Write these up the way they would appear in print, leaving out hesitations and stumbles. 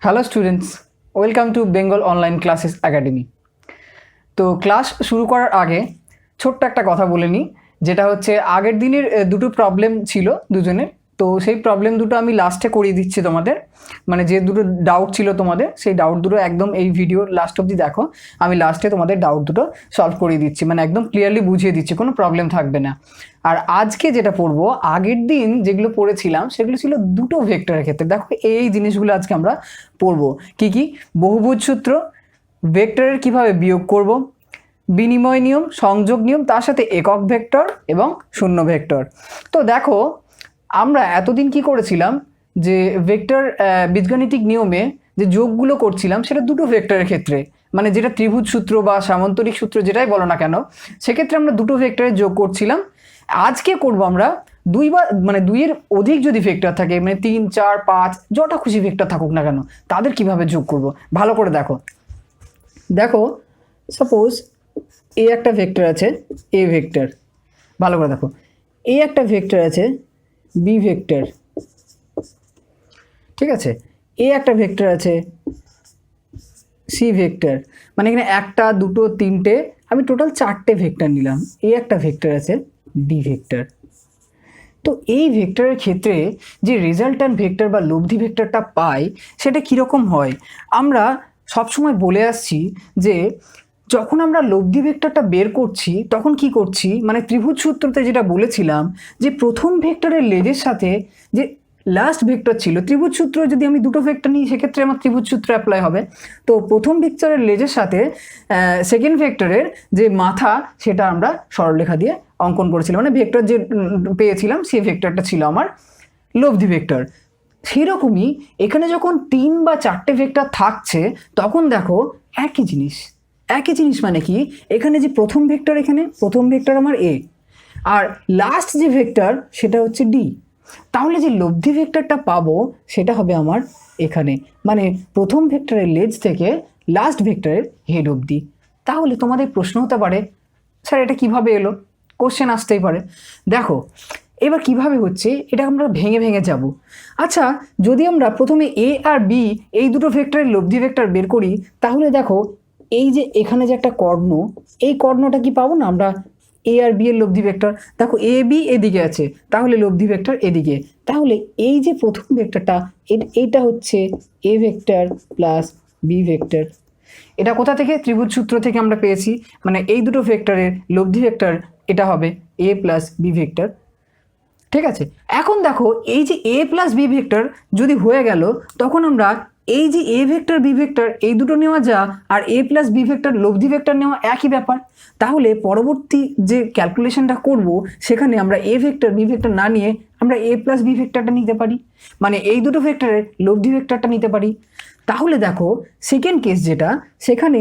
Hello students, welcome to Bengal online classes academy. তো class শুরু করার আগে ছোট্ট একটা কথা বলে নিই, যেটা হচ্ছে আগের দিনের দুটো প্রবলেম ছিল দুজনের। তো সেই প্রবলেম দুটো আমি লাস্টে করিয়ে দিচ্ছি তোমাদের, মানে যে দুটো ডাউট ছিল তোমাদের সেই ডাউট দুটো একদম এই ভিডিও লাস্ট অবধি দেখো। আমি লাস্টে তোমাদের ডাউট দুটো সলভ করিয়ে দিচ্ছি, মানে একদম ক্লিয়ারলি বুঝিয়ে দিচ্ছি, কোনো প্রবলেম থাকবে না। আর আজকে যেটা পড়বো, আগের দিন যেগুলো পড়েছিলাম সেগুলো ছিল দুটো ভেক্টরের ক্ষেত্রে। দেখো এই জিনিসগুলো আজকে আমরা পড়বো। কি কি? বহুভুজ সূত্র, ভেক্টরের কিভাবে বিয়োগ করব, বিনিময় নিয়ম, সংযোগ নিয়ম, তার সাথে একক ভেক্টর এবং শূন্য ভেক্টর। তো দেখো আমরা এতদিন কি করেছিলাম, যে ভেক্টর বীজগাণিতিক নিয়মে যে যোগগুলো করছিলাম সেটা দুটো ভেক্টরের ক্ষেত্রে, মানে যেটা ত্রিভুজ সূত্র বা সামান্তরিক সূত্র যেটাই বলো না কেন, সেক্ষেত্রে আমরা দুটো ভেক্টরের যোগ করছিলাম। আজকে করব আমরা দুই বা মানে দুইয়ের অধিক যদি ভেক্টর থাকে, মানে 3, 4, 5 যটা খুশি ভেক্টর থাকুক না কেন, তাদের কিভাবে যোগ করব ভালো করে দেখো। দেখো সাপোজ এ একটা ভেক্টর আছে, এ ভেক্টর, ভালো করে দেখো। এ একটা ভেক্টর আছে, বি ভেক্টর, ঠিক আছে। এ একটা ভেক্টর আছে, সি ভেক্টর, মানে এখানে একটা, দুটো, তিনটে, আমি টোটাল 4টে ভেক্টর নিলাম। এ একটা ভেক্টর আছে, ডি ভেক্টর। তো এই ভেক্টরের ক্ষেত্রে যে রেজাল্ট্যান্ট ভেক্টর বা লব্ধি ভেক্টরটা পাই সেটা কীরকম হয়? আমরা সবসময় বলে আসছি যে যখন আমরা লব্ধি ভেক্টরটা বের করছি তখন কি করছি, মানে ত্রিভুজ সূত্রতে যেটা বলেছিলাম যে প্রথম ভেক্টরের লেজের সাথে যে লাস্ট ভেক্টর ছিল, ত্রিভুজ সূত্র যদি আমি দুটো ভেক্টর নিই সেক্ষেত্রে আমার ত্রিভুজ সূত্র অ্যাপ্লাই হবে। তো প্রথম ভেক্টরের লেজের সাথে সেকেন্ড ভেক্টরের যে মাথা সেটা আমরা সরলরেখা দিয়ে অঙ্কন করেছিলাম, মানে ভেক্টর যে পেয়েছিলাম সেই ভেক্টরটা ছিল আমার লব্ধি ভেক্টর। সেরকমই এখানে যখন 3 বা 4টে ভেক্টর থাকছে তখন দেখো একই জিনিস। একই জিনিস মানে কি, এখানে যে প্রথম ভেক্টর, এখানে প্রথম ভেক্টর আমার এ, আর লাস্ট যে ভেক্টর সেটা হচ্ছে ডি। তাহলে যে লব্ধি ভেক্টরটা পাবো সেটা হবে আমার এখানে, মানে প্রথম ভেক্টরের লেজ থেকে লাস্ট ভেক্টরের হেড অবধি। তাহলে তোমাদের প্রশ্ন হতে পারে, স্যার এটা কিভাবে এলো? কোশ্চেন আসতেই পারে। দেখো এবার কিভাবে হচ্ছে এটা আমরা ভেঙে ভেঙে যাব। আচ্ছা, যদি আমরা প্রথমে এ আর বি এই দুটো ভেক্টরের লব্ধি ভেক্টর বের করি, তাহলে দেখো এই যে এখানে যে একটা কর্ণ, এই কর্ণটা কি পাবো না আমরা? এ আর বি এর লব্ধি ভেক্টর। দেখো এ বি এদিকে আছে, তাহলে লব্ধি ভেক্টর এদিকে। তাহলে এই যে প্রথম ভেক্টরটা, এইটা হচ্ছে A vector plus B vector. এটা কোথা থেকে? ত্রিভুজ সূত্র থেকে আমরা পেয়েছি, মানে এই দুটো ভেক্টরের লব্ধি ভেক্টর এটা হবে এ প্লাস বি ভেক্টর, ঠিক আছে। এখন দেখো এই যে এ প্লাস বি ভেক্টর যদি হয়ে গেল, তখন আমরা এই যে এ ভেক্টর বি ভেক্টর এই দুটো নেওয়া যা, আর এ প্লাস বি ভেক্টর লব্ধি ভেক্টর নেওয়া একই ব্যাপার। তাহলে পরবর্তী যে ক্যালকুলেশনটা করব সেখানে আমরা এ ভেক্টর বি ভেক্টর না নিয়ে আমরা এ প্লাস বি ভেক্টরটা নিতে পারি, মানে এই দুটো ভেক্টরের লব্ধি ভেক্টরটা নিতে পারি। তাহলে দেখো সেকেন্ড কেস যেটা, সেখানে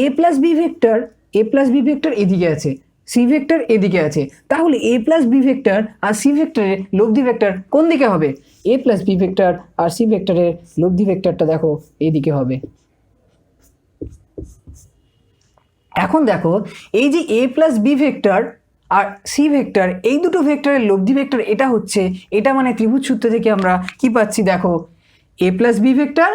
এ প্লাস বি ভেক্টর এদিকে আছে, সি ভেক্টর এদিকে আছে, তাহলে এ প্লাস বি ভেক্টর আর সি ভেক্টরের লব্ধি ভেক্টর কোন দিকে হবে? এ প্লাস বি ভেক্টর আর সি ভেক্টরের লব্ধি ভেক্টরটা দেখো এদিকে হবে। এখন দেখো এই যে এ প্লাস বি ভেক্টর আর সি ভেক্টর এই দুটো ভেক্টরের লব্ধি ভেক্টর এটা হচ্ছে, এটা মানে ত্রিভুজ সূত্র থেকে আমরা কি পাচ্ছি দেখো, A plus B vector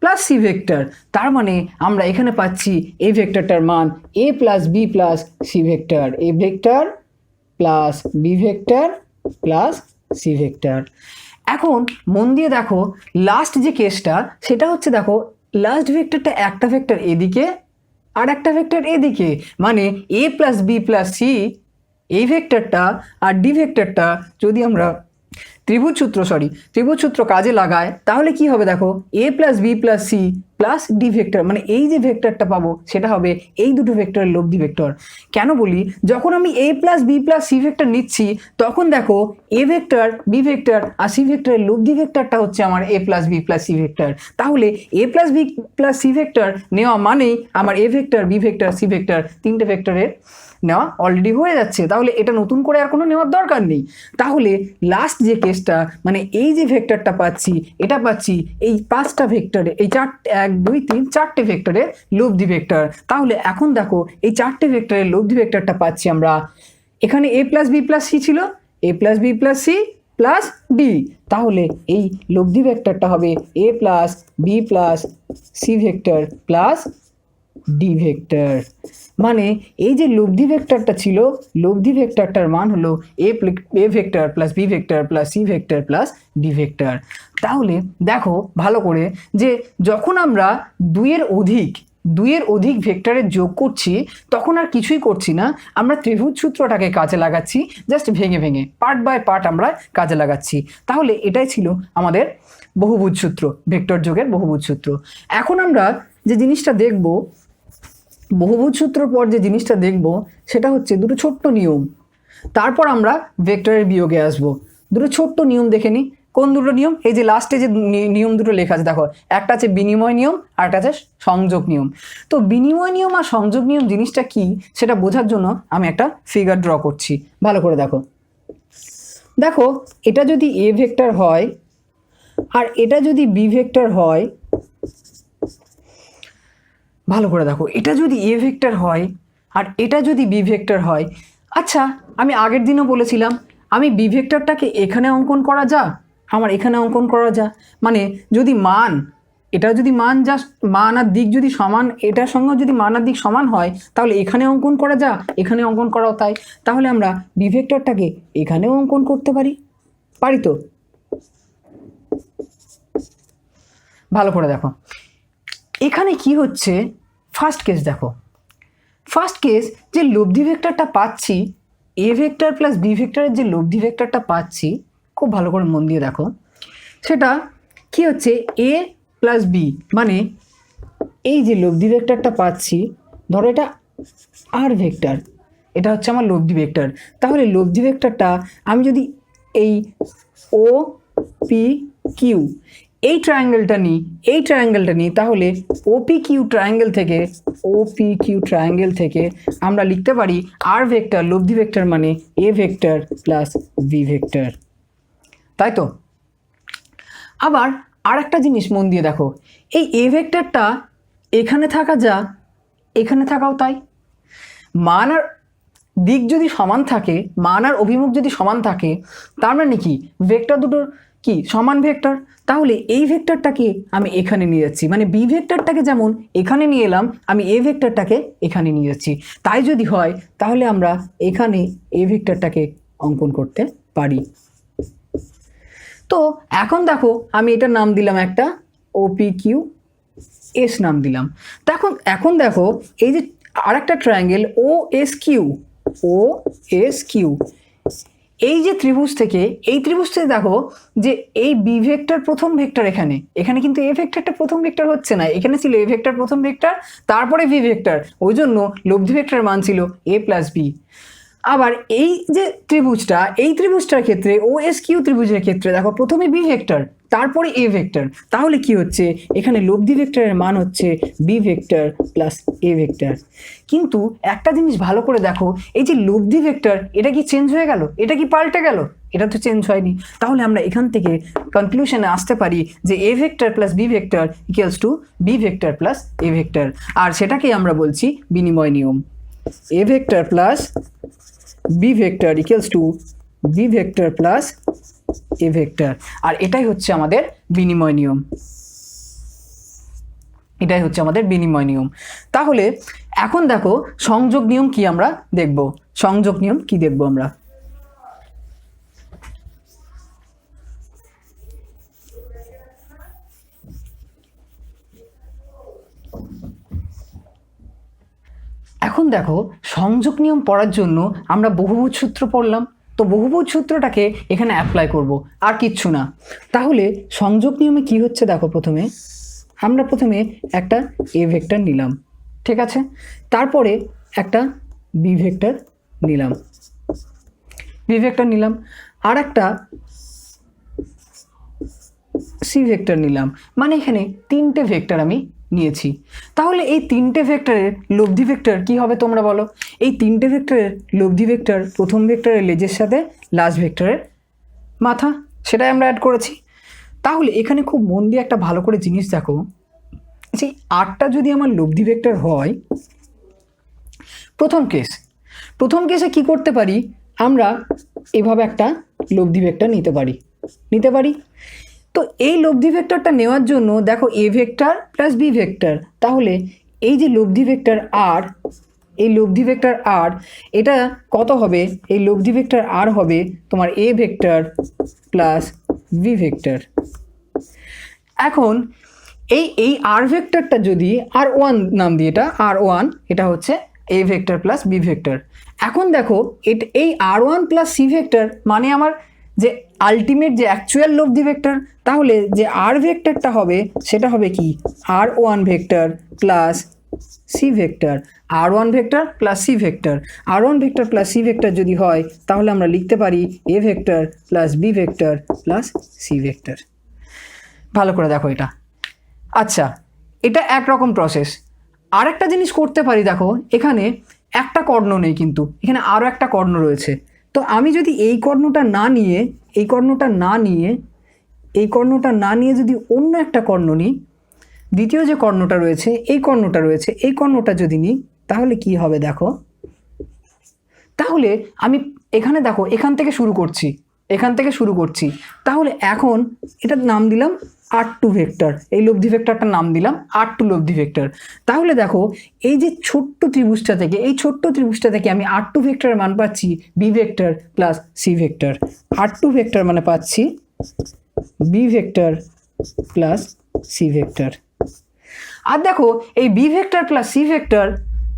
plus C vector. তার মানে আমরা এখানে পাচ্ছি এই ভেক্টরটার মান A plus B plus C vector, A vector plus B vector plus C vector. এখন মন দিয়ে দেখো লাস্ট যে কেসটা, সেটা হচ্ছে দেখো লাস্ট ভেক্টরটা একটা ভেক্টর এদিকে আর একটা ভেক্টর এদিকে, মানে এ প্লাস বি প্লাস সি এই ভেক্টরটা আর ডি ভেক্টরটা যদি আমরা ত্রিভুজ সূত্র কাজে লাগায়, তাহলে কি হবে দেখো A plus B plus C plus D vector, মানে এই যে ভেক্টরটা পাবো সেটা হবে এই দুটো ভেক্টরের লব্ধি ভেক্টর। কেন বলি, যখন আমি A plus B plus C vector নিচ্ছি তখন দেখো এ ভেক্টর বি ভেক্টর আর সি ভেক্টরের লব্ধি ভেক্টরটা হচ্ছে আমার A plus B plus C vector. তাহলে A plus B plus C vector নেওয়া মানেই আমার A vector B vector C vector তিনটে ভেক্টরের নেওয়া অলরেডি হয়ে যাচ্ছে, তাহলে এটা নতুন করে আর কোনো নেওয়ার দরকার নেই। তাহলে লাস্ট যে কেসটা, মানে এই যে ভেক্টরটা পাচ্ছি এটা পাচ্ছি এই 5টা ভেক্টরে, এই 1 2 3 4টে ভেক্টরের লব্ধি ভেক্টর। তাহলে এখন দেখো এই 4টে ভেক্টরের লব্ধি ভেক্টরটা পাচ্ছি আমরা, এখানে A plus B plus C ছিল, A plus B plus C plus D. তাহলে এই লব্ধি ভেক্টরটা হবে A plus B plus C vector plus D vector. মানে এই যে লব্ধি ভেক্টরটা ছিল, লব্ধি ভেক্টরটার মান হলো A vector plus B vector plus C vector plus D vector. তাহলে দেখো ভালো করে যে যখন আমরা দুইয়ের অধিক ভেক্টরের যোগ করছি তখন আর কিছুই করছি না, আমরা ত্রিভুজ সূত্রটাকে কাজে লাগাচ্ছি, জাস্ট ভেঙে ভেঙে পার্ট বাই পার্ট আমরা কাজে লাগাচ্ছি। তাহলে এটাই ছিল আমাদের বহুভুজ সূত্র, ভেক্টর যোগের বহুভুজ সূত্র। এখন আমরা যে জিনিসটা দেখব, বহুভুজ সূত্রের পর যে জিনিসটা দেখব সেটা হচ্ছে দুটো ছোট্ট নিয়ম। তারপর আমরা ভেক্টরের বিয়োগে আসব। দুটো ছোট্ট নিয়ম দেখে নিই। কোন দুটো নিয়ম? এই যে লাস্টে যে নিয়ম দুটো লেখা আছে দেখো, একটা আছে বিনিময় নিয়ম আর একটা আছে সংযোগ নিয়ম। তো বিনিময় নিয়ম আর সংযোগ নিয়ম জিনিসটা কি সেটা বোঝার জন্য আমি একটা ফিগার ড্র করছি। ভালো করে দেখো, দেখো এটা যদি এ ভেক্টর হয় আর এটা যদি বি ভেক্টর হয়, ভালো করে দেখো, এটা যদি এ ভেক্টর হয় আর এটা যদি বি ভেক্টর হয়, আচ্ছা আমি আগের দিনও বলেছিলাম আমি বি ভেক্টরটাকে এখানে অঙ্কন করা যা, আমার এখানে অঙ্কন করা যা, মানে যদি মান, এটা যদি মান জাস্ট মান আর দিক যদি সমান, এটার সঙ্গেও যদি মান আর দিক সমান হয় তাহলে এখানে অঙ্কন করা যা, এখানে অঙ্কন করাও তাই। তাহলে আমরা বি ভেক্টরটাকে এখানেও অঙ্কন করতে পারি, পারি তো? ভালো করে দেখো এখানে কি হচ্ছে। ফার্স্ট কেস দেখো, ফার্স্ট কেস যে লব্ধি ভেক্টরটা পাচ্ছি, এ ভেক্টর প্লাস বি ভেক্টরের যে লব্ধি ভেক্টরটা পাচ্ছি, খুব ভালো করে মন দিয়ে দেখো, সেটা কি হচ্ছে এ প্লাস বি, মানে এই যে লব্ধি ভেক্টরটা পাচ্ছি, ধরো এটা আর ভেক্টর, এটা হচ্ছে আমার লব্ধি ভেক্টর। তাহলে লব্ধি ভেক্টরটা আমি যদি এই ও পি কিউ এই ট্রায়াঙ্গেলটা নিই, তাহলে ওপি কিউ ট্রায়াঙ্গেল থেকে আমরা লিখতে পারি আর ভেক্টর লব্ধি ভেক্টর মানে A vector plus B vector, তাই তো? আবার আর একটা জিনিস মন দিয়ে দেখো, এই এ ভেক্টরটা এখানে থাকা যা, এখানে থাকাও তাই। মান আর দিক যদি সমান থাকে, মান আর অভিমুখ যদি সমান থাকে, তার মানে কি ভেক্টর দুটোর কি সমান ভেক্টর। তাহলে এই ভেক্টরটাকে আমি এখানে নিয়ে যাচ্ছি, মানে বি ভেক্টরটাকে যেমন এখানে নিয়ে এলাম, আমি এ ভেক্টরটাকে এখানে নিয়ে যাচ্ছি। তাই যদি হয় তাহলে আমরা এখানে এ ভেক্টরটাকে অঙ্কন করতে পারি। তো এখন দেখো আমি এটার নাম দিলাম একটা ওপি কিউ এস নাম দিলাম। এখন দেখো এই যে আর একটা ট্রায়াঙ্গেল ও এস কিউ, এই যে ত্রিভুজ থেকে দেখো যে এই বি ভেক্টর প্রথম ভেক্টর, এখানে কিন্তু এ ভেক্টরটা প্রথম ভেক্টর হচ্ছে না, এখানে ছিল এ ভেক্টর প্রথম ভেক্টর তারপরে বি ভেক্টর, ওই জন্য লব্ধি ভেক্টরের মান ছিল এ প্লাস বি। আবার এই যে ত্রিভুজটার ক্ষেত্রে ও এস কিউ ত্রিভুজের ক্ষেত্রে দেখো প্রথমে বি ভেক্টর তারপরে এ ভেক্টর, তাহলে কি হচ্ছে এখানে লব্ধি ভেক্টরের মান হচ্ছে B vector plus A vector. কিন্তু একটা জিনিস ভালো করে দেখো, এই যে লব্ধি ভেক্টর এটা কি চেঞ্জ হয়ে গেল, এটা কি পাল্টে গেল? এটা তো চেঞ্জ হয়নি। তাহলে আমরা এখান থেকে কনক্লুশনে আসতে পারি যে A vector plus B vector equals to B vector plus A vector, আর সেটাকেই আমরা বলছি বিনিময় নিয়ম। A vector plus B vector equals to B vector plus A vector, আর এটাই হচ্ছে আমাদের বিনিময় নিয়ম, তাহলে এখন দেখো সংযোগ নিয়ম কি আমরা দেখব, আমরা এখন দেখো সংযোগ নিয়ম পড়ার জন্য আমরা বহুভুজ সূত্র পড়লাম, তো বহুভুজ সূত্রটাকে এখানে অ্যাপ্লাই করব, আর কিচ্ছু না। তাহলে সংযোগ নিয়মে কি হচ্ছে দেখো, আমরা প্রথমে একটা এ ভেক্টর নিলাম, ঠিক আছে, তারপরে একটা বি ভেক্টর নিলাম, আর একটা সি ভেক্টর নিলাম, মানে এখানে তিনটে ভেক্টর আমি নিয়েছি। তাহলে এই তিনটে ভেক্টরের লব্ধি ভেক্টর কি হবে তোমরা বলো? এই তিনটে ভেক্টরের লব্ধি ভেক্টর প্রথম ভেক্টরের লেজের সাথে লাস্ট ভেক্টরের মাথা, সেটাই আমরা অ্যাড করেছি। তাহলে এখানে খুব মন দিয়ে একটা ভালো করে জিনিস দেখো, যে 8টা যদি আমার লব্ধি ভেক্টর হয়, প্রথম কেসে কি করতে পারি, আমরা এভাবে একটা লব্ধি ভেক্টর নিতে পারি। তো এই লব্ধি ভেক্টরটা নেওয়ার জন্য দেখো A vector plus B vector, তাহলে এই যে লব্ধি ভেক্টর আর, এই লব্ধি ভেক্টর আর এটা কত হবে? এই লব্ধি ভেক্টর আর হবে তোমার A vector plus B vector. এখন এই আর ভেক্টরটা যদি আর ওয়ান নাম দিই, এটা আর ওয়ান, এটা হচ্ছে A vector plus B vector. এখন দেখো এই R one plus C vector মানে আমার যে আলটিমেট যে অ্যাকচুয়াল লব্ধি ভেক্টর, তাহলে যে আর ভেক্টরটা হবে সেটা হবে কি R one vector plus C vector, R one vector plus C vector. R one vector plus C vector যদি হয় তাহলে আমরা লিখতে পারি A vector plus B vector plus C vector. ভালো করে দেখো এটা। আচ্ছা, এটা একরকম প্রসেস। আর একটা জিনিস করতে পারি, দেখো এখানে একটা কর্ণ নেই কিন্তু এখানে আরও একটা কর্ণ রয়েছে। তো আমি যদি এই কর্ণটা না নিয়ে যদি অন্য একটা কর্ণ নিই, দ্বিতীয় যে কর্ণটা রয়েছে এই কর্ণটা যদি নিই তাহলে কি হবে দেখো। তাহলে আমি এখানে দেখো এখান থেকে শুরু করছি। তাহলে এখন এটার নাম দিলাম R2 ভেক্টর, এই লব্ধি ভেক্টরটার নাম দিলাম R2 লব্ধি ভেক্টর। তাহলে দেখো এই যে ছোট্ট ত্রিভুজটা থেকে আমি R2 ভেক্টরের মান পাচ্ছি B vector plus C vector. R2 vector মানে পাচ্ছি B vector plus C vector. আর দেখো এই B vector plus C vector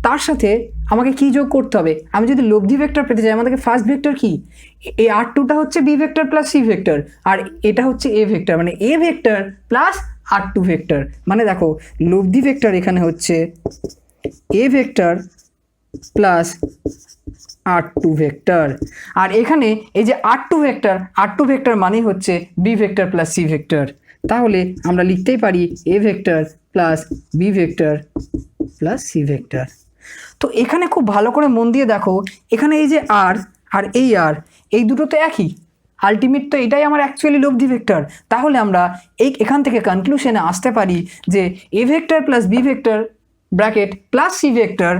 তার সাথে আমাকে কি যোগ করতে হবে? আমি যদি লব্ধি ভেক্টর পেতে চাই, আমাদেরকে ফার্স্ট ভেক্টর কি, এই R2টা হচ্ছে B vector plus C vector, আর এটা হচ্ছে এ ভেক্টর, মানে A vector plus R2 vector. মানে দেখো লব্ধি ভেক্টর এখানে হচ্ছে A vector plus R2 vector, আর এখানে এই যে R2 ভেক্টর মানে হচ্ছে B vector plus C vector. তাহলে আমরা লিখতেই পারি A vector plus B vector plus C vector. তো এখানে খুব ভালো করে মন দিয়ে দেখো, এখানে এই যে আর আর এই দুটো তো একই, আলটিমেট তো এটাই আমার অ্যাকচুয়ালি লব্ধি ভেক্টর। তাহলে আমরা এখান থেকে কনক্লুশনে আসতে পারি যে A vector plus B vector bracket plus C vector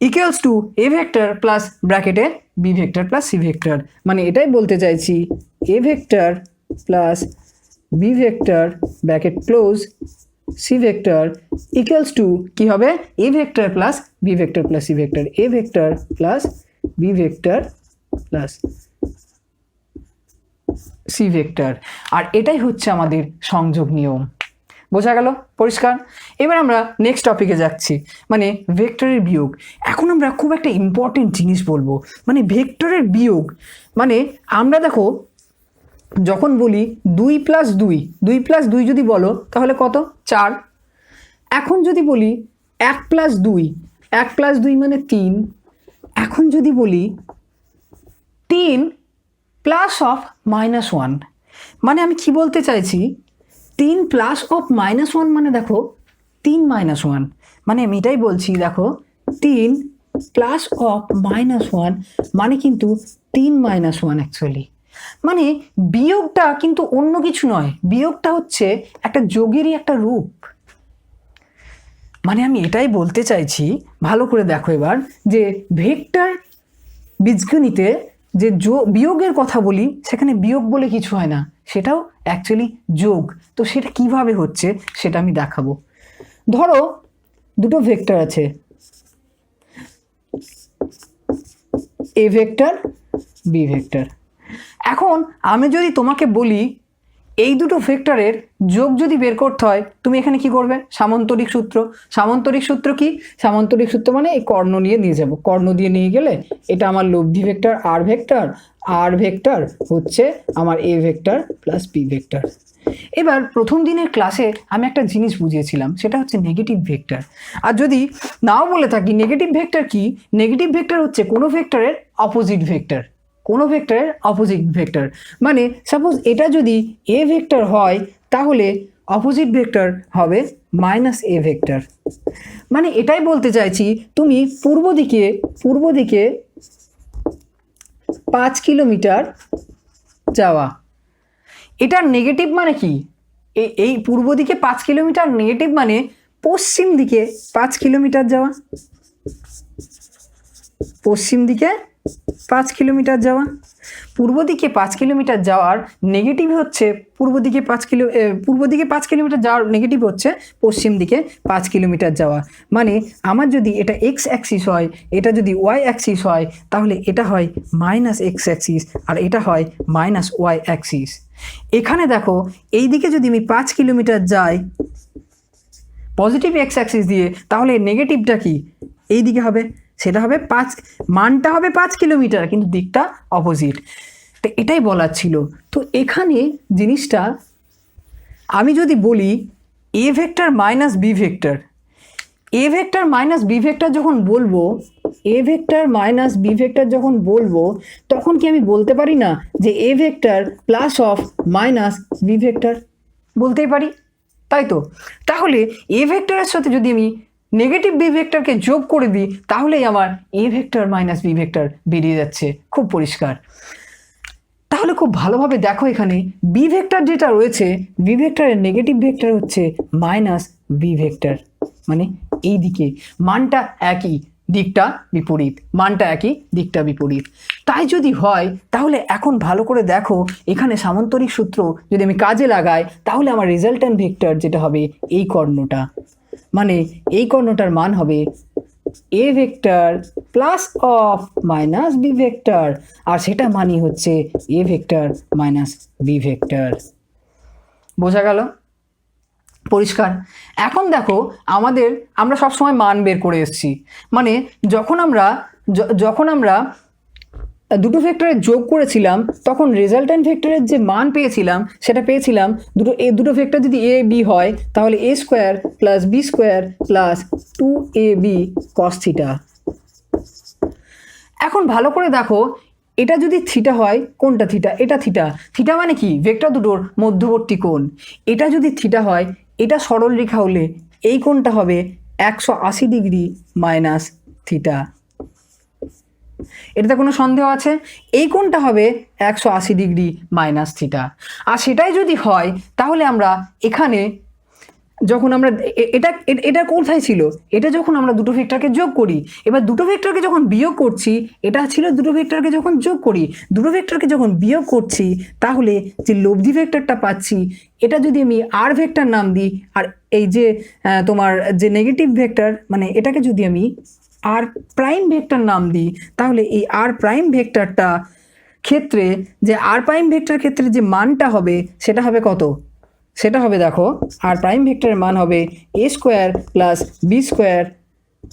equals to A vector plus ব্র্যাকেটে B vector plus C vector. মানে এটাই বলতে চাইছি A vector plus B vector bracket close C vector equals to কি হবে? A vector plus B vector plus C vector, A vector plus B vector plus C vector. আর এটাই হচ্ছে আমাদের সংযোগ নিয়ম। বোঝা গেল? পরিষ্কার? এবার আমরা নেক্সট টপিকে যাচ্ছি, মানে ভেক্টরের বিয়োগ। এখন আমরা খুব একটা ইম্পর্টেন্ট জিনিস বলবো, মানে ভেক্টরের বিয়োগ। মানে আমরা দেখো যখন বলি 2 প্লাস 2 যদি বলো তাহলে কত? 4। এখন যদি বলি 1 প্লাস 2 মানে 3। এখন যদি বলি 3 প্লাস অফ -1, মানে আমি কি বলতে চাইছি 3 প্লাস অফ -1 মানে দেখো 3 -1, মানে আমি এটাই বলছি দেখো 3 প্লাস অফ -1 মানে কিন্তু 3 -1 অ্যাকচুয়ালি। মানে বিয়োগটা কিন্তু অন্য কিছু নয়, বিয়োগটা হচ্ছে একটা যোগেরই একটা রূপ। মানে আমি এটাই বলতে চাইছি, ভালো করে দেখো এবার, যে ভেক্টর বীজগণিতে যে বিয়োগের কথা বলি সেখানে বিয়োগ বলে কিছু হয় না, সেটাও অ্যাকচুয়ালি যোগ। তো সেটা কিভাবে হচ্ছে সেটা আমি দেখাবো। ধরো দুটো ভেক্টর আছে, এ ভেক্টর বি ভেক্টর। এখন আমি যদি তোমাকে বলি এই দুটো ভেক্টরের যোগ যদি বের করতে হয়, তুমি এখানে কি করবে? সামান্তরিক সূত্র। সামান্তরিক সূত্র কি? সামান্তরিক সূত্র মানে এই কর্ণ নিয়ে যাবো, কর্ণ দিয়ে নিয়ে গেলে এটা আমার লব্ধি ভেক্টর আর ভেক্টর হচ্ছে আমার A vector plus B vector. এবার প্রথম দিনের ক্লাসে আমি একটা জিনিস বুঝিয়েছিলাম, সেটা হচ্ছে নেগেটিভ ভেক্টর। আর যদি নাও বলে থাকি নেগেটিভ ভেক্টর কি, নেগেটিভ ভেক্টর হচ্ছে কোনো ভেক্টরের অপোজিট ভেক্টর, কোনো ভেক্টরের অপোজিট ভেক্টর। মানে সাপোজ এটা যদি এ ভেক্টর হয় তাহলে অপোজিট ভেক্টর হবে -a ভেক্টর। মানে এটাই বলতে চাইছি তুমি পূর্ব দিকে 5 কিলোমিটার যাওয়া, এটার নেগেটিভ মানে কি? এই পূর্ব দিকে 5 কিলোমিটার নেগেটিভ মানে পশ্চিম দিকে 5 কিলোমিটার যাওয়া, পশ্চিম দিকে 5 কিলোমিটার যাওয়া। পূর্ব দিকে 5 কিলোমিটার যাওয়ার নেগেটিভ হচ্ছে পূর্ব দিকে 5 কিলোমিটার যাওয়ার নেগেটিভ হচ্ছে পশ্চিম দিকে 5 কিলোমিটার যাওয়া। মানে আমার যদি এটা এক্স অ্যাক্সিস হয়, এটা যদি ওয়াই অ্যাক্সিস হয়, তাহলে এটা হয় মাইনাস এক্স অ্যাক্সিস আর এটা হয় মাইনাস ওয়াই অ্যাক্সিস। এখানে দেখো এই দিকে যদি আমি 5 কিলোমিটার যাই পজিটিভ এক্স অ্যাক্সিস দিয়ে, তাহলে নেগেটিভটা কি এই দিকে হবে, সেটা হবে 5, মানটা হবে 5 কিলোমিটার কিন্তু দিকটা অপোজিট। তো এটাই বলার ছিল। তো এখানে জিনিসটা আমি যদি বলি A vector minus B vector, A vector minus B vector যখন বলবো, A vector minus B vector যখন বলবো, তখন কি আমি বলতে পারি না যে A vector plus of minus B vector? বলতেই পারি, তাই তো? তাহলে এ ভেক্টরের সাথে যদি আমি নেগেটিভ বি ভেক্টরকে যোগ করে দিই, তাহলেই আমার A vector minus B vector বেরিয়ে যাচ্ছে, খুব পরিষ্কার। তাহলে খুব ভালোভাবে দেখো, এখানে বি ভেক্টর যেটা রয়েছে, বি ভেক্টরের নেগেটিভ ভেক্টর হচ্ছে মাইনাস বি ভেক্টর, মানে এই দিকে মানটা একই, দিকটা বিপরীত, মানটা একই, দিকটা বিপরীত। তাই যদি হয় তাহলে এখন ভালো করে দেখো, এখানে সামান্তরিক সূত্র যদি আমি কাজে লাগাই, তাহলে আমার রেজাল্ট্যান্ট ভেক্টর যেটা হবে এই কর্ণটা, মানে এই কর্ণটার মান হবে A vector plus of minus B vector, আর সেটা মানই হচ্ছে A vector minus B vector. বোঝা গেল? পরিষ্কার? এখন দেখো আমরা সবসময় মান বের করে এসেছি, মানে যখন আমরা দুটো ভেক্টরের যোগ করেছিলাম, তখন রেজাল্ট্যান্ট ভেক্টরের যে মান পেয়েছিলাম সেটা পেয়েছিলাম দুটো ভেক্টর যদি এ বি হয়, তাহলে A square plus B square plus 2ab cos theta. এখন ভালো করে দেখো, এটা যদি থিটা হয়, কোনটা থিটা? এটা থিটা। থিটা মানে কি? ভেক্টর দুটোর মধ্যবর্তী কোণ। এটা যদি থিটা হয়, এটা সরল রেখা হলে এই কোণটা হবে 180 ডিগ্রি মাইনাস থিটা। এটাতে কোনো সন্দেহ আছে? এই কোণটা হবে 180 ডিগ্রি মাইনাস থিটা। আর সেটাই যদি হয়, তাহলে আমরা এখানে যখন আমরা এটা কোথায় ছিল? এটা যখন আমরা দুটো ভেক্টরকে যোগ করি। এবার দুটো ভেক্টরকে যখন বিয়োগ করছি, এটা ছিল দুটো ভেক্টরকে যখন যোগ করি, দুটো ভেক্টরকে যখন বিয়োগ করছি, তাহলে যে লব্ধি ভেক্টরটা পাচ্ছি, এটা যদি আমি আর ভেক্টর নাম দিই, আর এই যে তোমার যে নেগেটিভ ভেক্টর, মানে এটাকে যদি আমি আর প্রাইম ভেক্টর নাম দিই, তাহলে এই আর প্রাইম ভেক্টরটা ক্ষেত্রে যে আর প্রাইম ভেক্টর ক্ষেত্রে যে মানটা হবে, সেটা হবে কত? সেটা হবে দেখো, আর প্রাইম ভেক্টরের মান হবে A square plus B square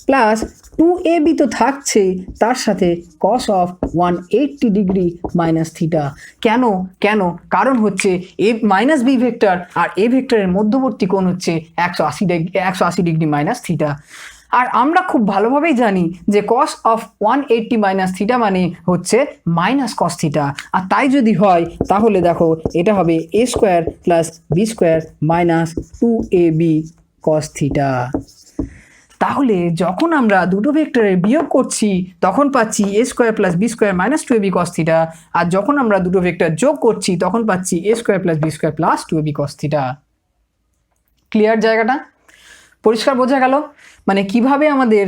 plus 2ab তো থাকছেই, তার সাথে cos of 180 degree minus theta. কেন? কারণ হচ্ছে এ মাইনাস বি ভেক্টর আর এ ভেক্টরের মধ্যবর্তী কোণ হচ্ছে 180 ডিগ্রি মাইনাস থিটা। আর আমরা খুব ভালোভাবেই জানি যে cos অফ 180 মাইনাস থিটা মানে হচ্ছে মাইনাস cos থিটা। আর তাই যদি হয়, তাহলে দেখো এটা হবে A square plus B square minus 2ab cos theta. তাহলে যখন আমরা দুটো ভেক্টরের বিয়োগ করছি, তখন পাচ্ছি A square plus B square minus 2ab cos theta, আর যখন আমরা দুটো ভেক্টর যোগ করছি, তখন পাচ্ছি A square plus B square plus 2ab cos theta. Clear জায়গাটা? পরিষ্কার বোঝা গেল? মানে কিভাবে আমাদের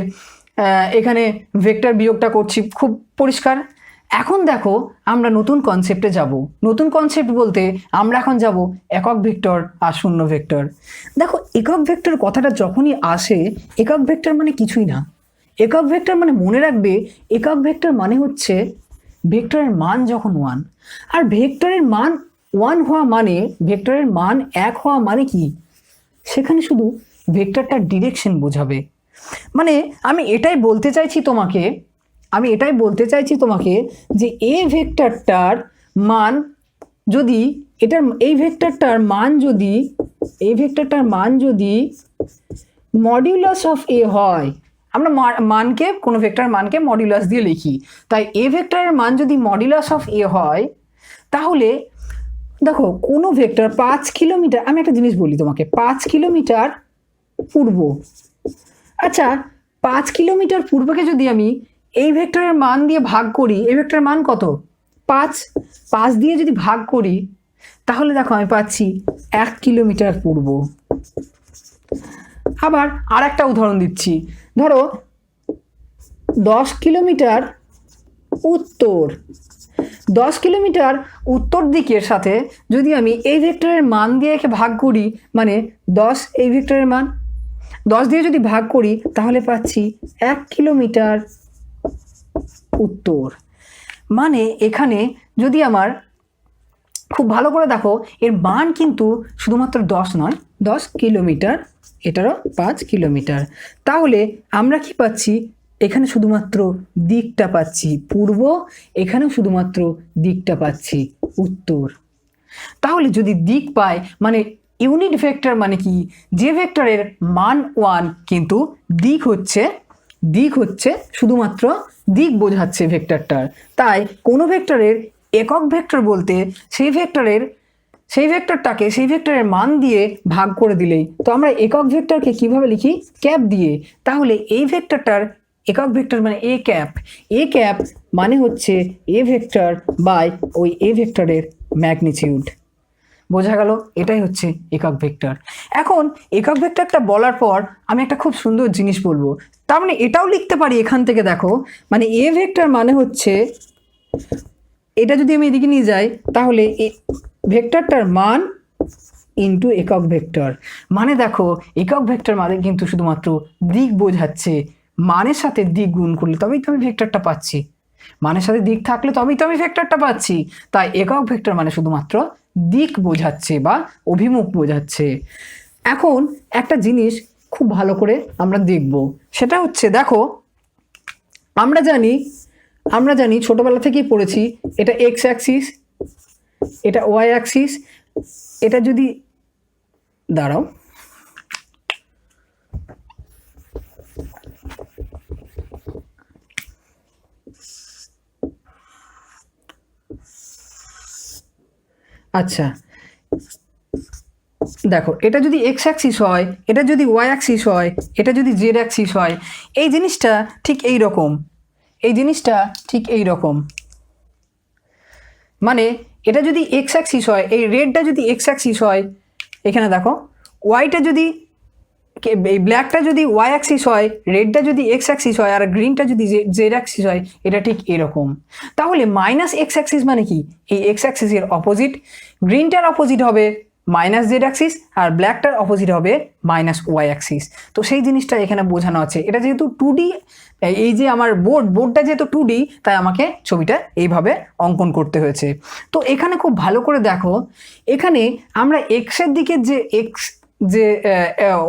এখানে ভেক্টর বিয়োগটা করছি, খুব পরিষ্কার। এখন দেখো আমরা নতুন কনসেপ্টে যাব। নতুন কনসেপ্ট বলতে আমরা এখন যাব একক ভেক্টর আর শূন্য ভেক্টর। দেখো একক ভেক্টর কথাটা যখনই আসে, একক ভেক্টর মানে কিছুই না। একক ভেক্টর মানে মনে রাখবে, একক ভেক্টর মানে হচ্ছে ভেক্টরের মান যখন 1, আর ভেক্টরের মান 1 হওয়া মানে, ভেক্টরের মান 1 হওয়া মানে কি? সেখানে শুধু ভেক্টরটার ডিরেকশন বোঝাবে। মানে আমি এটাই বলতে চাইছি তোমাকে যে এই ভেক্টরটার মান যদি এই ভেক্টরটার মান যদি মডিউলাস অফ এ হয়, আমরা মানকে কোনো ভেক্টরের মানকে মডিউলাস দিয়ে লিখি, তাই এ ভেক্টরের মান যদি মডিউলাস অফ এ হয়, তাহলে দেখো কোনো ভেক্টর 5 কিলোমিটার, আমি একটা জিনিস বলি তোমাকে, 5 কিলোমিটার পূর্ব, আচ্ছা 5 কিলোমিটার পূর্বকে যদি আমি এই ভেক্টরের মান দিয়ে ভাগ করি, এই ভেক্টরের মান কত? 5 দিয়ে যদি ভাগ করি, তাহলে দেখো আমি পাচ্ছি 1 কিলোমিটার পূর্ব। আবার আর একটা উদাহরণ দিচ্ছি, ধরো 10 কিলোমিটার উত্তর, 10 কিলোমিটার উত্তর দিকের সাথে যদি আমি এই ভেক্টরের মান দিয়ে একে ভাগ করি, মানে 10 এই ভেক্টরের মান 10 দিয়ে যদি ভাগ করি তাহলে পাচ্ছি 1 কিলোমিটার উত্তর। মানে এখানে যদি আমার খুব ভালো করে দেখো, এর মান কিন্তু শুধুমাত্র 10 নয়, 10 কিলোমিটার, এটারও 5 কিলোমিটার। তাহলে আমরা কি পাচ্ছি, এখানে শুধুমাত্র দিকটা পাচ্ছি পূর্ব, এখানেও শুধুমাত্র দিকটা পাচ্ছি উত্তর। তাহলে যদি দিক পাই মানে ইউনিট ভেক্টর মানে কি, যে ভেক্টরের মান 1 কিন্তু দিক হচ্ছে শুধুমাত্র দিক বোঝাচ্ছে ভেক্টরটার। তাই কোনো ভেক্টরের একক ভেক্টর বলতে সেই ভেক্টরের মান দিয়ে ভাগ করে দিলেই। তো আমরা একক ভেক্টরকে কিভাবে লিখি, ক্যাপ দিয়ে। তাহলে এই ভেক্টরটার একক ভেক্টর মানে এ ক্যাপ মানে হচ্ছে এ ভেক্টর বাই ওই এ ভেক্টরের ম্যাগনিটিউড। বোঝা গেল, এটাই হচ্ছে একক ভেক্টর। এখন একক ভেক্টরটা বলার পর আমি একটা খুব সুন্দর জিনিস বলবো, তার মানে এটাও লিখতে পারি এখান থেকে, দেখো মানে এ ভেক্টর মানে হচ্ছে, এটা যদি আমি এদিকে নিয়ে যাই তাহলে ভেক্টরটার মান ইন্টু একক ভেক্টর। মানে দেখো একক ভেক্টর মানে কিন্তু শুধুমাত্র দিক বোঝাচ্ছে, মানের সাথে দিক গুণ করলে তবেই তো আমি ভেক্টরটা পাচ্ছি, মানের সাথে দিক থাকলে তবেই তো আমি ভেক্টরটা পাচ্ছি। তাই একক ভেক্টর মানে শুধুমাত্র দিক বোঝাচ্ছে বা অভিমুখ বোঝাচ্ছে। এখন একটা জিনিস খুব ভালো করে আমরা দেখব, সেটা হচ্ছে দেখো আমরা জানি ছোটবেলা থেকেই পড়েছি, এটা এক্স অ্যাক্সিস, এটা ওয়াই অ্যাক্সিস। এটা যদি দাঁড়াও, আচ্ছা দেখো এটা যদি এক্স অ্যাক্সিস হয়, এটা যদি ওয়াই অ্যাক্সিস হয়, এটা যদি জেড অ্যাক্সিস হয়, এই জিনিসটা ঠিক এই রকম, মানে এটা যদি এক্স অ্যাক্সিস হয়, এই রেডটা যদি এক্স অ্যাক্সিস হয়, এখানে দেখো ওয়াইটা যদি, এই ব্ল্যাকটা যদি ওয়াই অ্যাক্সিস হয়, রেডটা যদি এক্স অ্যাক্সিস হয়, আর গ্রিনটা যদি জেড অ্যাক্সিস হয়, এটা ঠিক এরকম। তাহলে মাইনাস এক্স অ্যাক্সিস মানে কি, এই এক্স অ্যাক্সিসের অপোজিট, গ্রিনটার অপোজিট হবে মাইনাস জেড অ্যাক্সিস, আর ব্ল্যাকটার অপোজিট হবে মাইনাস ওয়াই অ্যাক্সিস। তো সেই জিনিসটা এখানে বোঝানো আছে। এটা যেহেতু 2D, এই যে আমার বোর্ডটা যেহেতু 2D, তাই আমাকে ছবিটা এইভাবে অঙ্কন করতে হয়েছে। তো এখানে খুব ভালো করে দেখো, এখানে আমরা এক্সের দিকে যে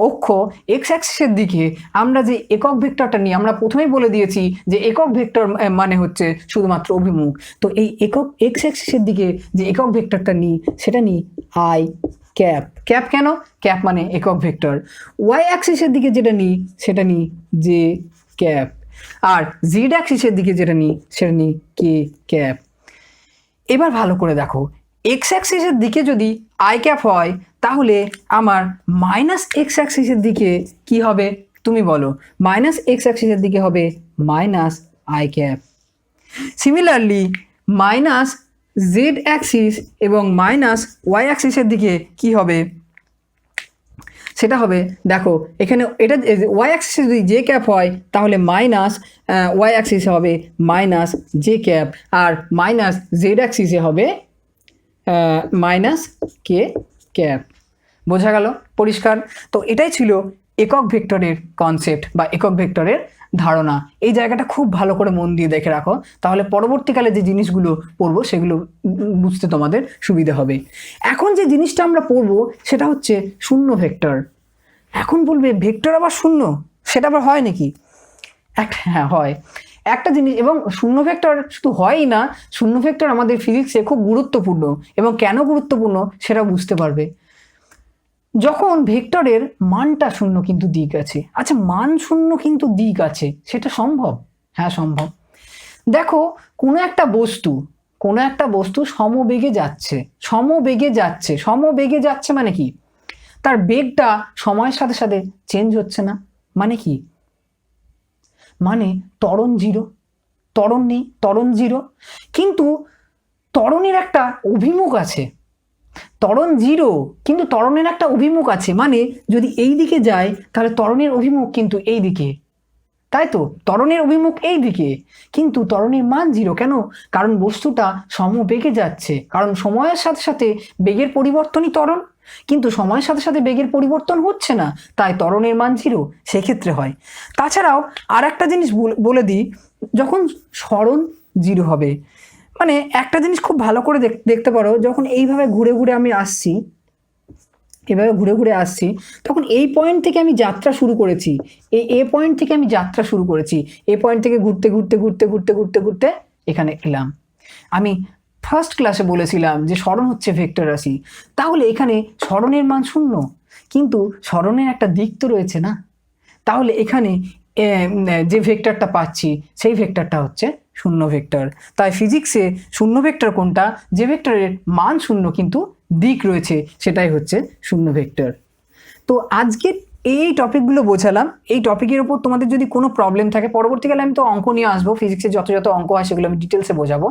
অক্ষ এক্স অ্যাক্সিসের দিকে আমরা যে একক ভেক্টরটা নিই, আমরা প্রথমেই বলে দিয়েছি যে একক ভেক্টর মানে হচ্ছে শুধুমাত্র অভিমুখ। তো এই একক এক্স অ্যাক্সিসের দিকে যে একক ভেক্টরটা নিই সেটা নিই আই ক্যাপ। ক্যাপ কেন, ক্যাপ মানে একক ভেক্টর। ওয়াই অ্যাক্সিসের দিকে যেটা নিই সেটা নিই জে ক্যাপ, আর জেড অ্যাক্সিসের দিকে যেটা নিই সেটা নিই কে ক্যাপ। এবার ভালো করে দেখো, এক্স অ্যাক্সিসের দিকে যদি আই ক্যাপ হয় তাহলে আমার মাইনাস এক্স অ্যাক্সিসের দিকে কি হবে তুমি বলো, মাইনাস এক্স অ্যাক্সিসের দিকে হবে minus I cap. Similarly minus Z Axis এবং মাইনাস ওয়াই অ্যাক্সিসের দিকে কি হবে, সেটা হবে দেখো এখানে এটা ওয়াই অ্যাক্সিসে যদি জে ক্যাপ হয় তাহলে মাইনাস ওয়াই অ্যাক্সিসে হবে মাইনাস জে ক্যাপ, আর মাইনাস জেড অ্যাক্সিসে হবে মাইনাস কে ক্যাপ। বোঝা গেল, পরিষ্কার? তো এটাই ছিল একক ভেক্টরের কনসেপ্ট বা একক ভেক্টরের ধারণা। এই জায়গাটা খুব ভালো করে মন দিয়ে দেখে রাখো, তাহলে পরবর্তীকালে যে জিনিসগুলো পড়বো সেগুলো বুঝতে তোমাদের সুবিধা হবে। এখন যে জিনিসটা আমরা পড়বো সেটা হচ্ছে শূন্য ভেক্টর। এখন বলবে ভেক্টর আবার শূন্য, সেটা আবার হয় নাকি? হ্যাঁ হয় একটা জিনিস, এবং শূন্য ভেক্টর শুধু হয়ই না, শূন্য ভেক্টর আমাদের ফিজিক্সে খুব গুরুত্বপূর্ণ, এবং কেন গুরুত্বপূর্ণ সেটা বুঝতে পারবে যখন ভেক্টরের মানটা শূন্য কিন্তু দিক আছে। আচ্ছা, মান শূন্য কিন্তু দিক আছে, সেটা সম্ভব? হ্যাঁ সম্ভব। দেখো কোনো একটা বস্তু সমবেগে যাচ্ছে মানে কি, তার বেগটা সময়ের সাথে সাথে চেঞ্জ হচ্ছে না, মানে কি, মানে ত্বরণ জিরো, কিন্তু ত্বরণের একটা অভিমুখ আছে, ত্বরণ জিরো কিন্তু ত্বরণের একটা অভিমুখ আছে, মানে যদি এই দিকে যায় তাহলে ত্বরণের অভিমুখ কিন্তু এই দিকে, তাই তো, ত্বরণের অভিমুখ এই দিকে, কিন্তু ত্বরণের মান 0 কেন? কারণ বস্তুটা সমবেগে যাচ্ছে, কারণ সময়ের সাথে সাথে বেগের পরিবর্তনই ত্বরণ, কিন্তু সময়ের সাথে সাথে বেগের পরিবর্তন হচ্ছে না, তাই ত্বরণের মান 0 সেক্ষেত্রে হয়। তাছাড়াও আর একটা জিনিস বলে দিই, যখন সরণ 0 হবে, মানে একটা জিনিস খুব ভালো করে দেখতে পারো, যখন এইভাবে ঘুরে ঘুরে আমি আসছি, এভাবে ঘুরে ঘুরে আসছি, তখন এই পয়েন্ট থেকে আমি যাত্রা শুরু করেছি, এই এ পয়েন্ট থেকে আমি যাত্রা শুরু করেছি, এ পয়েন্ট থেকে ঘুরতে ঘুরতে ঘুরতে ঘুরতে ঘুরতে ঘুরতে এখানে এলাম। আমি ফার্স্ট ক্লাসে বলেছিলাম যে সরণ হচ্ছে ভেক্টর রাশি, তাহলে এখানে সরণের মান 0, কিন্তু সরণের একটা দিক তো রয়েছে না, তাহলে এখানে যে ভেক্টরটা পাচ্ছি সেই ভেক্টরটা হচ্ছে শূন্য ভেক্টর। তাই ফিজিক্সে শূন্য ভেক্টর কোনটা? যে ভেক্টরের মান 0 কিন্তু দিক রয়েছে, সেটাই হচ্ছে শূন্য ভেক্টর। তো আজকে এই টপিকগুলো বোঝালাম। এই টপিকের উপর তোমাদের যদি কোনো প্রবলেম থাকে, পরবর্তীকালে আমি তো অঙ্ক নিয়ে আসবো, ফিজিক্সে যত যত অঙ্ক হয় সেগুলো আমি ডিটেলসে বোঝাবো।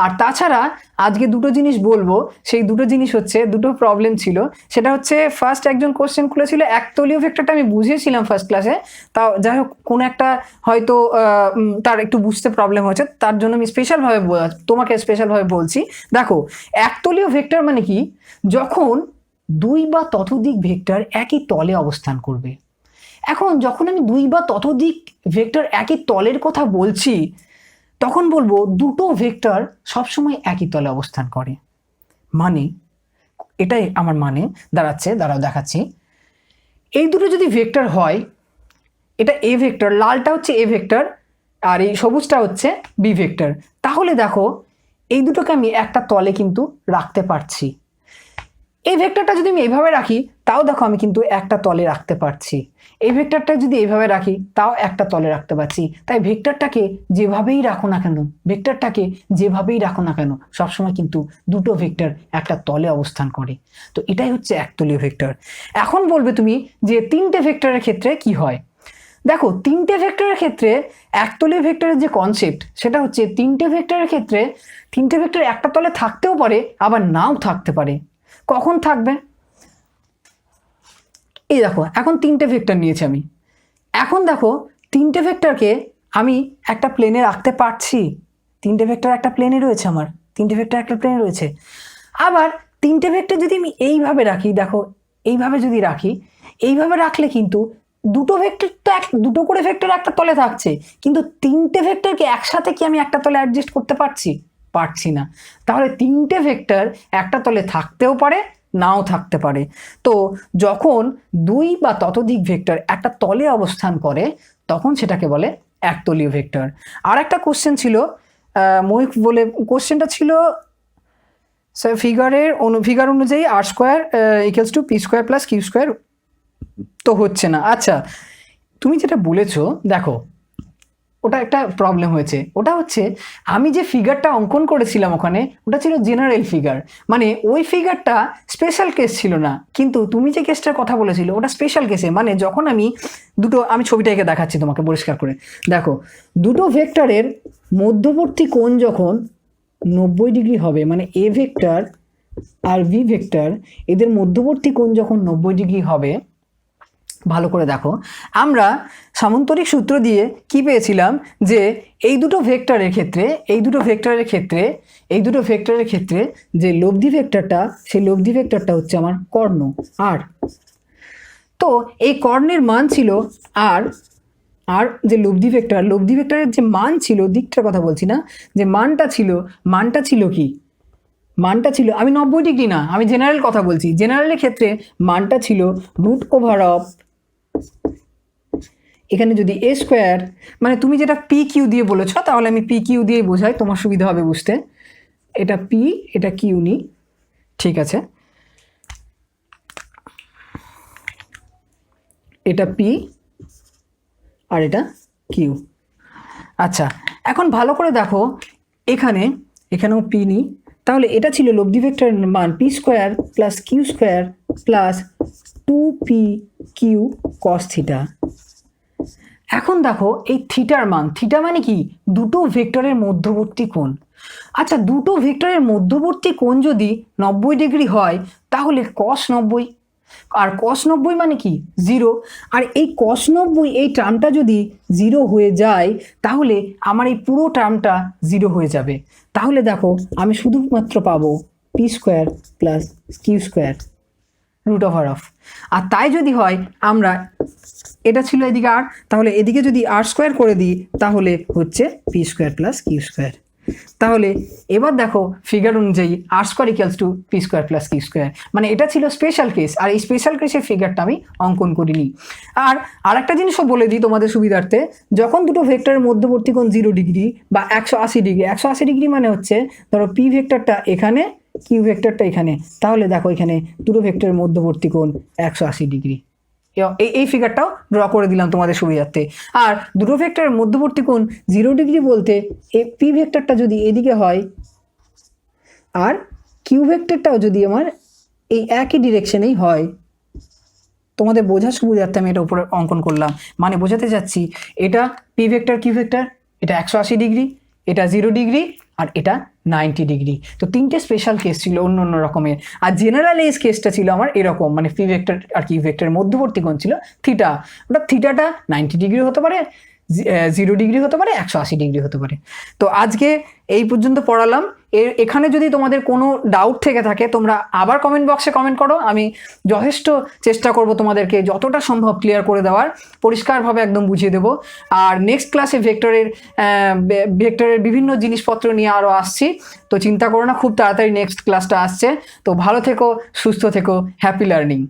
আর তাছাড়া আজকে দুটো জিনিস বলবো, সেই দুটো জিনিস হচ্ছে, দুটো প্রবলেম ছিল। সেটা হচ্ছে ফার্স্ট একজন কোশ্চেন খুলেছিল, একতলীয় ভেক্টরটা আমি বুঝিয়েছিলাম ফার্স্ট ক্লাসে, তাও যাই হোক কোনো একটা হয়তো তার একটু বুঝতে প্রবলেম হয়েছে, তার জন্য আমি স্পেশালভাবে তোমাকে স্পেশালভাবে বলছি। দেখো, একতলীয় ভেক্টর মানে কি? যখন দুই বা ততোধিক ভেক্টর একই তলে অবস্থান করবে। এখন যখন আমি দুই বা ততোধিক ভেক্টর একই তলের কথা বলছি, তখন বলবো দুটো ভেক্টর সবসময় একই তলে অবস্থান করে। মানে এটাই আমার মানে দাঁড়াচ্ছে, দাঁড়াও দেখাচ্ছি। এই দুটো যদি ভেক্টর হয়, এটা এ ভেক্টর, লালটা হচ্ছে এ ভেক্টর আর এই সবুজটা হচ্ছে বি ভেক্টর, তাহলে দেখো এই দুটোকে আমি একটা তলে কিন্তু রাখতে পারছি। এই ভেক্টরটা যদি আমি এইভাবে রাখি, তাও দেখো আমি কিন্তু একটা তলে রাখতে পারছি। এই ভেক্টরটা যদি এইভাবে রাখি, তাও একটা তলে রাখতে পারছি। তাই ভেক্টরটাকে যেভাবেই রাখো না কেন, ভেক্টরটাকে যেভাবেই রাখো না কেন, সবসময় কিন্তু দুটো ভেক্টর একটা তলে অবস্থান করে। তো এটাই হচ্ছে একতলীয় ভেক্টর। এখন বলবে তুমি যে তিনটে ভেক্টরের ক্ষেত্রে কি হয়? দেখো, তিনটে ভেক্টরের ক্ষেত্রে একতলীয় ভেক্টরের যে কনসেপ্ট, সেটা হচ্ছে তিনটে ভেক্টরের ক্ষেত্রে তিনটে ভেক্টর একটা তলে থাকতেও পারে, আবার নাও থাকতে পারে। কখন থাকবে? এই দেখো, এখন তিনটে ভেক্টর নিয়েছি আমি। এখন দেখো, তিনটে ভেক্টরকে আমি একটা প্লেনে রাখতে পারছি। তিনটে ভেক্টর একটা প্লেনে রয়েছে, আমার তিনটে ভেক্টর একটা প্লেনে রয়েছে। আবার তিনটে ভেক্টর যদি আমি এইভাবে রাখি, দেখো এইভাবে যদি রাখি, এইভাবে রাখলে কিন্তু দুটো ভেক্টর তো দুটো করে ভেক্টর একটা তলে থাকছে, কিন্তু তিনটে ভেক্টরকে একসাথে কি আমি একটা তলে অ্যাডজাস্ট করতে পারছি? পারছি না। তাহলে তিনটে ভেক্টর একটা তলে থাকতেও পারে, নাও থাকতে পারে। তো যখন দুই বা ততোধিক ভেক্টর একটা তলে অবস্থান করে, তখন সেটাকে বলে একতলীয় ভেক্টর। আর একটা কোশ্চেন ছিল, মহিক বলে কোশ্চেনটা ছিল, স্যার ফিগার অনুযায়ী R square equals to P square plus Q square তো হচ্ছে না। আচ্ছা, তুমি যেটা বলেছো, দেখো ওটা একটা প্রবলেম হয়েছে। ওটা হচ্ছে আমি যে ফিগারটা অঙ্কন করেছিলাম ওখানে, ওটা ছিল জেনারেল ফিগার, মানে ওই ফিগারটা স্পেশাল কেস ছিল না। কিন্তু তুমি যে কেসটার কথা বলেছিলে ওটা স্পেশাল কেসে, মানে যখন আমি আমি ছবিটাকে দেখাচ্ছি তোমাকে পরিষ্কার করে। দেখো, দুটো ভেক্টরের মধ্যবর্তী কোণ যখন 90 ডিগ্রি হবে, মানে এ ভেক্টর আর বি ভেক্টর, এদের মধ্যবর্তী কোণ যখন 90 ডিগ্রি হবে, ভালো করে দেখো, আমরা সামন্তরিক সূত্র দিয়ে কি পেয়েছিলাম, যে এই দুটো ভেক্টরের ক্ষেত্রে যে লব্ধি ভেক্টরটা, সেই লব্ধি ভেক্টরটা হচ্ছে আমার কর্ণ আর। তো এই কর্ণের মান ছিল আর, আর যে লব্ধি ভেক্টরের যে মান ছিল, দিকটার কথা বলছি না, যে মানটা ছিল কি? মানটা ছিল, আমি 90 ডিগ্রি না, আমি জেনারেল কথা বলছি। জেনারেলের ক্ষেত্রে মানটা ছিল রুট ওভার অফ, এখানে যদি এ স্কোয়ার, মানে তুমি যেটা পি কিউ দিয়ে বলেছ, তাহলে আমি পি কিউ দিয়েই বোঝাই, তোমার সুবিধা হবে বুঝতে। এটা পি, এটা কিউ নি, ঠিক আছে, এটা পি আর এটা কিউ। আচ্ছা, এখন ভালো করে দেখো, এখানেও পি নি, তাহলে এটা ছিল লব্ধি ভেক্টরের মান P square plus Q square plus 2p Q cos theta. এখন দেখো এই থিটার মান, থিটা মানে কি? দুটো ভেক্টরের মধ্যবর্তী কোণ। আচ্ছা, দুটো ভেক্টরের মধ্যবর্তী কোণ যদি 90 ডিগ্রি হয়, তাহলে cos 90, আর cos 90 মানে কি 0। আর এই cos 90 এই টার্মটা যদি 0 হয়ে যায় তাহলে আমার এই পুরো টার্মটা 0 হয়ে যাবে। তাহলে দেখো আমি শুধুমাত্র পাবো P square plus Q square root over of. আর তাই যদি হয় আমরা, এটা ছিল এদিকে আর, তাহলে এদিকে যদি আর স্কোয়ার করে দিই তাহলে হচ্ছে P square plus Q square. তাহলে এবার দেখো ফিগার অনুযায়ী R square equals to P square plus Q square, মানে এটা ছিল স্পেশাল কেস। আর এই স্পেশাল কেসের ফিগারটা আমি অঙ্কন করিনি। আর আরেকটা জিনিসও বলে দিই তোমাদের সুবিধার্থে, যখন দুটো ভেক্টরের মধ্যবর্তী কোণ 0 ডিগ্রি বা 180 ডিগ্রি, 180 ডিগ্রি মানে হচ্ছে ধরো পি ভেক্টরটা এখানে, কিউ ভেক্টরটা এখানে, তাহলে দেখো এখানে দুটো ভেক্টরের মধ্যবর্তী কোণ 180 ডিগ্রি। এই ফিগারটাও ড্র করে দিলাম তোমাদের সুবিধার্থে। আর দুটো ভেক্টরের মধ্যবর্তী কোণ 0 ডিগ্রি বলতে এই পি ভেক্টরটা যদি এদিকে হয় আর কিউ ভেক্টরটাও যদি আমার এই একই ডিরেকশনেই হয়, তোমাদের বোঝার সুবিধার্থে আমি এটা উপরে অঙ্কন করলাম। মানে বোঝাতে চাচ্ছি এটা পি ভেক্টর কিউ ভেক্টর, এটা 180 ডিগ্রি, এটা 0 ডিগ্রি, আর এটা 90 ডিগ্রি। তো তিনটে স্পেশাল কেস ছিল অন্য অন্য রকমের। আর জেনারেল এই কেসটা ছিল আমার এরকম, মানে পি ভেক্টর আর কিউ ভেক্টরের মধ্যবর্তী কোণ ছিল থিটা। ওটা থিটাটা 90 ডিগ্রি হতে পারে, 0 ডিগ্রি হতে পারে, 180 ডিগ্রি হতে পারে। তো আজকে এই পর্যন্ত পড়ালাম। এখানে যদি তোমাদের কোনো ডাউট থেকে থাকে তোমরা আবার কমেন্ট বক্সে কমেন্ট করো, আমি যথেষ্ট চেষ্টা করব তোমাদেরকে যতটা সম্ভব ক্লিয়ার করে দেওয়ার, পরিষ্কারভাবে একদম বুঝিয়ে দেবো। আর নেক্সট ক্লাসে ভেক্টরের বিভিন্ন জিনিসপত্র নিয়ে আরও আসছি, তো চিন্তা করো না, খুব তাড়াতাড়ি নেক্সট ক্লাসটা আসছে। তো ভালো থেকো, সুস্থ থেকো, হ্যাপি লার্নিং।